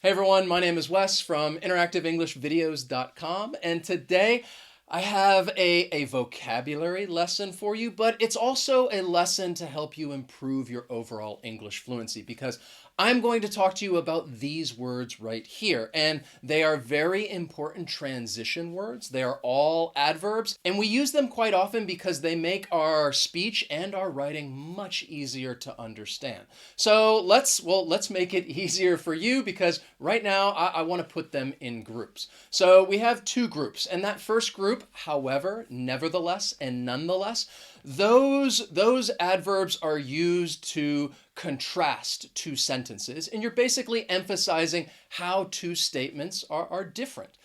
Hey everyone, my name is Wes from interactiveenglishvideos.com, and today I have a vocabulary lesson for you, but it's also a lesson to help you improve your overall English fluency because I'm going to talk to you about these words right here, and they are very important transition words. They are all adverbs, and we use them quite often because they make our speech and our writing much easier to understand. So let's make it easier for you because right now I want to put them in groups. So we have two groups, and that first group, however, nevertheless, and nonetheless, those adverbs are used to contrast two sentences, and you're basically emphasizing how two statements are different.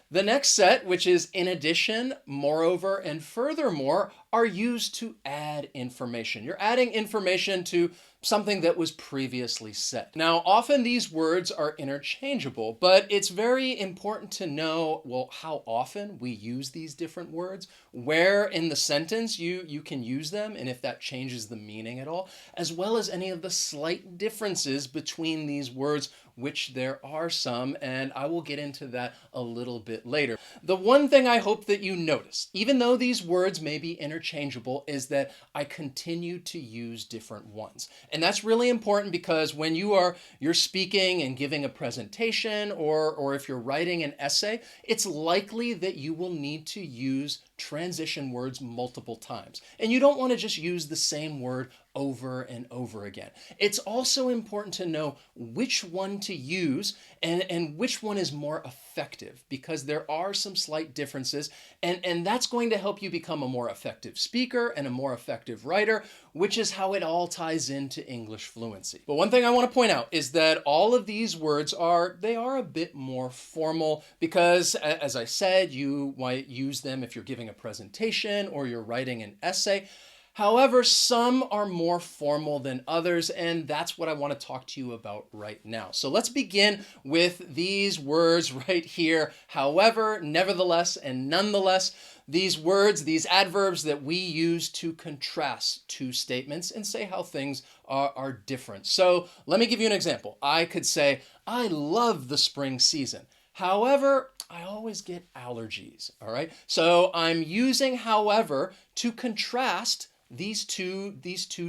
The next set, which is in addition, moreover, and furthermore, are used to add information. You're adding information to something that was previously said. Now, often these words are interchangeable, but it's very important to know, well, how often we use these different words, where in the sentence you can use them, and if that changes the meaning at all, as well as any of the slight differences between these words, which there are some, and I will get into that a little bit later. The one thing I hope that you notice, even though these words may be interchangeable, is that I continue to use different ones. And that's really important because when you're speaking and giving a presentation, or if you're writing an essay, it's likely that you will need to use transition words multiple times. And you don't want to just use the same word over and over again. It's also important to know which one to use and which one is more effective, because there are some slight differences, and that's going to help you become a more effective speaker and a more effective writer, which is how it all ties into English fluency. But one thing I want to point out is that all of these words are a bit more formal because, as I said, you might use them if you're giving a presentation or you're writing an essay. However, some are more formal than others, and that's what I want to talk to you about right now. So let's begin with these words right here. However, nevertheless, and nonetheless. These words, these adverbs that we use to contrast two statements and say how things are different. So let me give you an example. I could say, I love the spring season. However, I always get allergies, all right? So I'm using however to contrast these two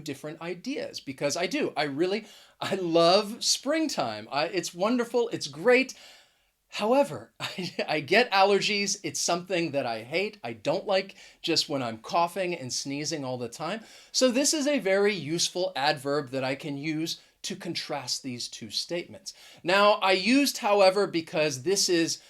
different ideas because I love springtime. It's wonderful, it's great. However, I get allergies. It's something that I hate. I don't like just when I'm coughing and sneezing all the time. So this is a very useful adverb that I can use to contrast these two statements. Now, I used however because this is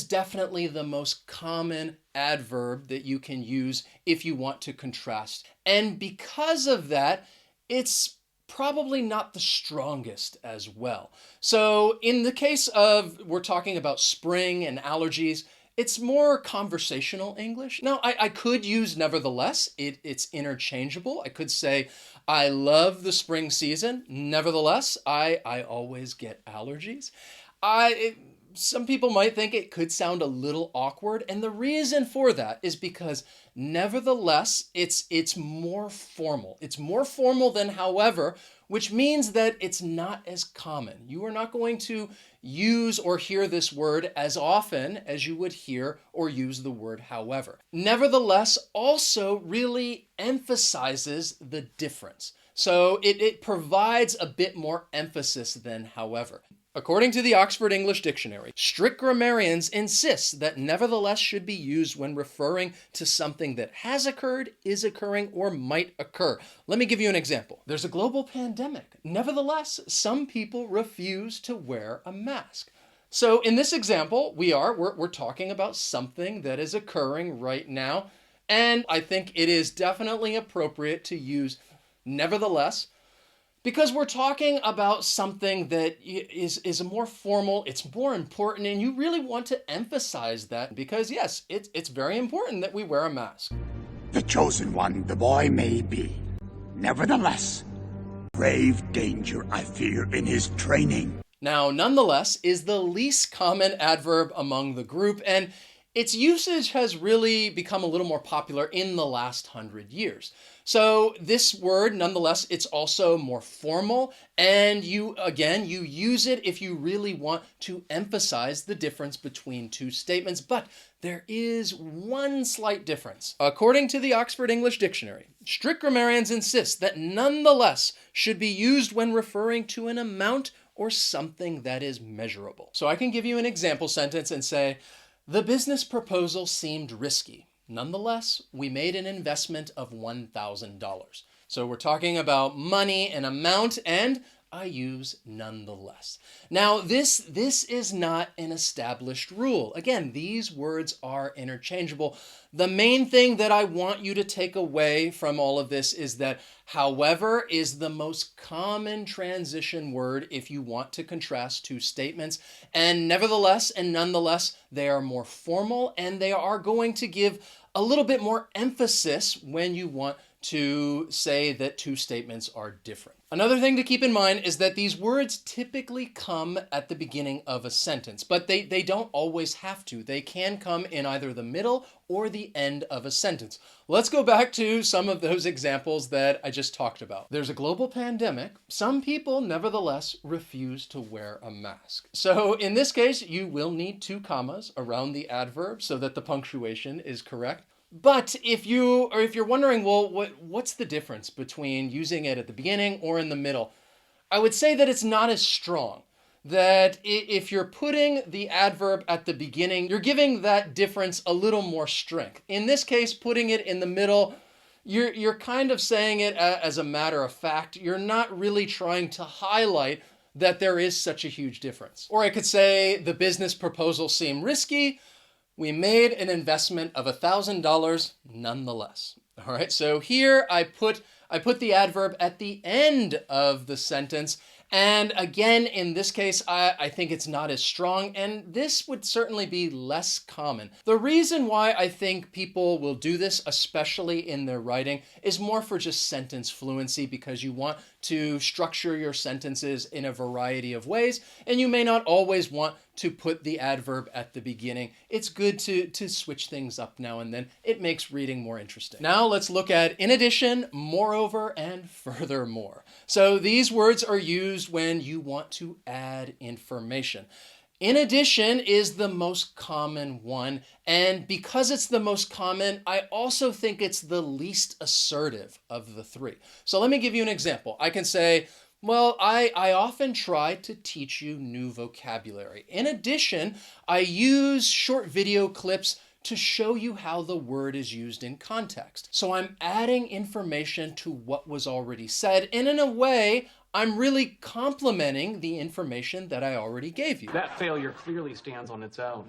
definitely the most common adverb that you can use if you want to contrast. And because of that, it's probably not the strongest as well. So in the case of, we're talking about spring and allergies, it's more conversational English. Now, I could use nevertheless. It's interchangeable. I could say, I love the spring season. Nevertheless, I always get allergies. Some people might think it could sound a little awkward, and the reason for that is because nevertheless, it's more formal. It's more formal than however, which means that it's not as common. You are not going to use or hear this word as often as you would hear or use the word however. Nevertheless also really emphasizes the difference. So it provides a bit more emphasis than however. According to the Oxford English Dictionary, strict grammarians insist that nevertheless should be used when referring to something that has occurred, is occurring, or might occur. Let me give you an example. There's a global pandemic. Nevertheless, some people refuse to wear a mask. So in this example, we're talking about something that is occurring right now, and I think it is definitely appropriate to use nevertheless, because we're talking about something that is more formal, it's more important, and you really want to emphasize that because, yes, it's very important that we wear a mask. The chosen one the boy may be. Nevertheless, grave danger I fear in his training. Now, nonetheless is the least common adverb among the group, and its usage has really become a little more popular in the last 100 years. So this word, nonetheless, it's also more formal, and you use it if you really want to emphasize the difference between two statements, but there is one slight difference. According to the Oxford English Dictionary, strict grammarians insist that nonetheless should be used when referring to an amount or something that is measurable. So I can give you an example sentence and say, the business proposal seemed risky. Nonetheless, we made an investment of $1,000. So we're talking about money and amount, and I use nonetheless. Now, this is not an established rule. Again, these words are interchangeable. The main thing that I want you to take away from all of this is that however is the most common transition word if you want to contrast two statements. And nevertheless and nonetheless, they are more formal and they are going to give a little bit more emphasis when you want to say that two statements are different. Another thing to keep in mind is that these words typically come at the beginning of a sentence, but they don't always have to. They can come in either the middle or the end of a sentence. Let's go back to some of those examples that I just talked about. There's a global pandemic. Some people, nevertheless, refuse to wear a mask. So in this case, you will need two commas around the adverb so that the punctuation is correct. But if you're wondering, well, what's the difference between using it at the beginning or in the middle? I would say that it's not as strong. That if you're putting the adverb at the beginning, you're giving that difference a little more strength. In this case, putting it in the middle, you're kind of saying it as a matter of fact. You're not really trying to highlight that there is such a huge difference. Or I could say the business proposal seemed risky. We made an investment of $1,000 nonetheless. All right, so here I put the adverb at the end of the sentence. And again, in this case, I think it's not as strong, and this would certainly be less common. The reason why I think people will do this, especially in their writing, is more for just sentence fluency, because you want to structure your sentences in a variety of ways, and you may not always want to put the adverb at the beginning. It's good to switch things up now and then. It makes reading more interesting. Now let's look at in addition, moreover, and furthermore. So these words are used when you want to add information. In addition is the most common one, and because it's the most common, I also think it's the least assertive of the three. So let me give you an example. I can say, well, I often try to teach you new vocabulary. In addition, I use short video clips to show you how the word is used in context. So I'm adding information to what was already said, and in a way, I'm really complementing the information that I already gave you. That failure clearly stands on its own.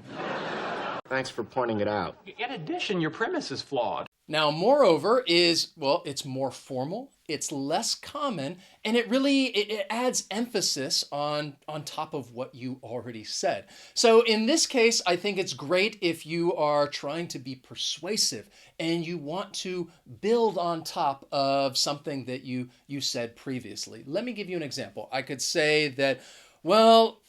Thanks for pointing it out. In addition, your premise is flawed. Now, moreover is, well, it's more formal, it's less common, and it adds emphasis on top of what you already said. So in this case, I think it's great if you are trying to be persuasive and you want to build on top of something that you said previously. Let me give you an example. I could say that, well,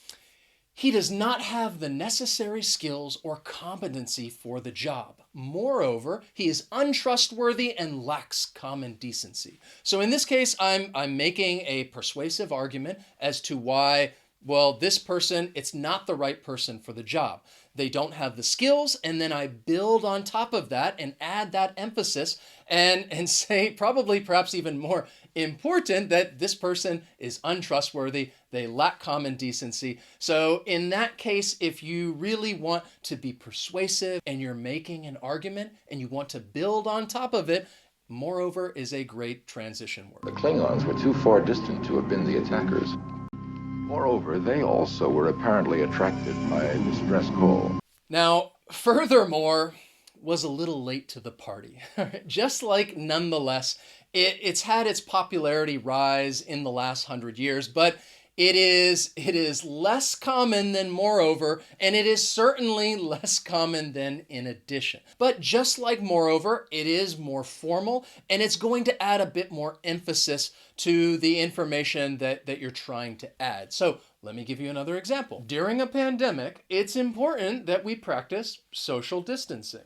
he does not have the necessary skills or competency for the job. Moreover, he is untrustworthy and lacks common decency. So in this case, I'm making a persuasive argument as to why, well, this person, it's not the right person for the job. They don't have the skills, and then I build on top of that and add that emphasis and say, probably perhaps even more important, that this person is untrustworthy, they lack common decency. So in that case, if you really want to be persuasive and you're making an argument and you want to build on top of it, moreover is a great transition word. The Klingons were too far distant to have been the attackers. Moreover, they also were apparently attracted by a distress call. Now, furthermore was a little late to the party. Just like nonetheless, it's had its popularity rise in the last 100 years, but It is less common than moreover, and it is certainly less common than in addition. But just like moreover, it is more formal, and it's going to add a bit more emphasis to the information that you're trying to add. So let me give you another example. During a pandemic, it's important that we practice social distancing.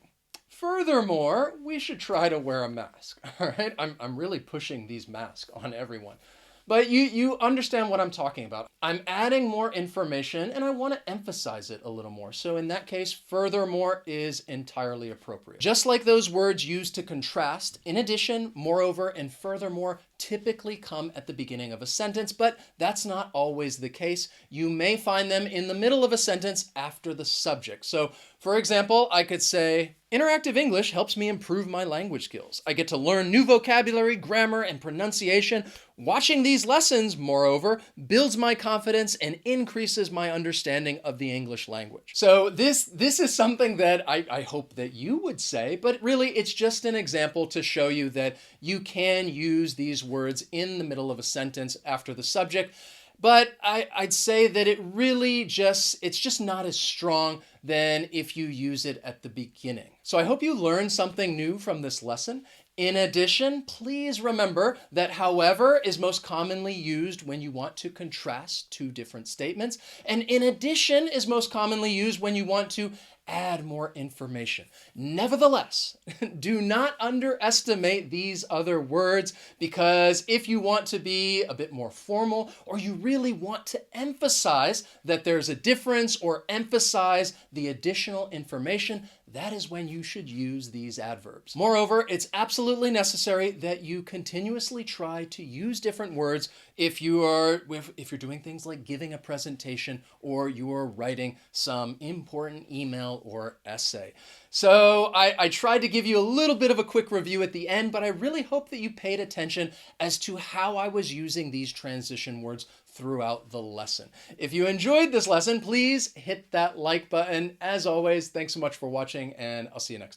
Furthermore, we should try to wear a mask. All right, I'm really pushing these masks on everyone. But you understand what I'm talking about. I'm adding more information and I want to emphasize it a little more. So in that case, furthermore is entirely appropriate. Just like those words used to contrast, in addition, moreover, and furthermore typically come at the beginning of a sentence, but that's not always the case. You may find them in the middle of a sentence after the subject. So for example, I could say, interactive English helps me improve my language skills. I get to learn new vocabulary, grammar, and pronunciation. Watching these lessons, moreover, builds my confidence and increases my understanding of the English language. So this is something that I hope that you would say, but really it's just an example to show you that you can use these words in the middle of a sentence after the subject. But I'd say that it's just not as strong than if you use it at the beginning. So I hope you learned something new from this lesson. In addition, please remember that however is most commonly used when you want to contrast two different statements. And in addition is most commonly used when you want to add more information. Nevertheless, do not underestimate these other words, because if you want to be a bit more formal, or you really want to emphasize that there's a difference or emphasize the additional information, that is when you should use these adverbs. Moreover, it's absolutely necessary that you continuously try to use different words if you're doing things like giving a presentation or you're writing some important email or essay. So I tried to give you a little bit of a quick review at the end, but I really hope that you paid attention as to how I was using these transition words throughout the lesson. If you enjoyed this lesson, please hit that like button. As always, thanks so much for watching, and I'll see you next time.